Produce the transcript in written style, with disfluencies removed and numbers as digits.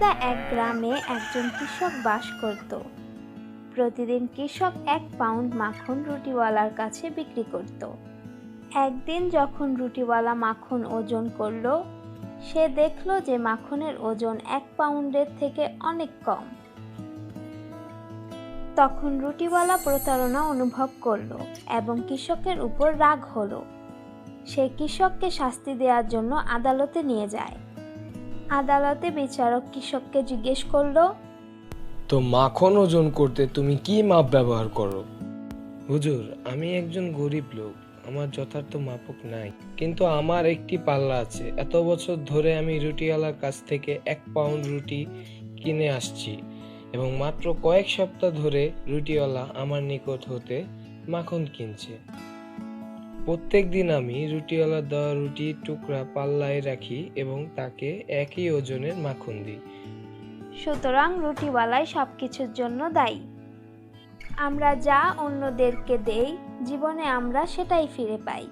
একদা এক গ্রামে একজন কৃষক বাস করত। প্রতিদিন কৃষক 1 পাউন্ড মাখন রুটিওয়ালার কাছে বিক্রি করত। একদিন যখন রুটিওয়ালা মাখন ওজন করলো, সে দেখলো যে মাখনের ওজন 1 পাউন্ডের থেকে অনেক কম। তখন রুটিওয়ালা প্রতারণা অনুভব করলো এবং কৃষকের উপর রাগ হলো। সে কৃষককে শাস্তি দেওয়ার জন্য আদালতে নিয়ে যায়। আদালতে বিচারক কৃষককে জিজ্ঞেস করলো, তো মাখন ওজন করতে তুমি কি মাপ ব্যবহার করো? হুজুর, আমি একজন গরিব লোক, আমার যথার্থ মাপক নাই, কিন্তু আমার একটি পাল্লা আছে। এত বছর ধরে আমি রুটিওয়ালার কাছ থেকে 1 পাউন্ড রুটি কিনে আসছি এবং মাত্র কয়েক সপ্তাহ ধরে রুটিওয়ালা আমার নিকট হতে মাখন কিনছে। প্রত্যেক দিন আমি রুটিওয়ালার দেওয়া রুটির টুকরা পাল্লায় রাখি এবং তাকে একই ওজনের মাখন দিই। সুতরাং রুটিওয়ালাই সবকিছুর জন্য দায়ী। আমরা যা অন্যদেরকে দেই, জীবনে আমরা সেটাই ফিরে পাই।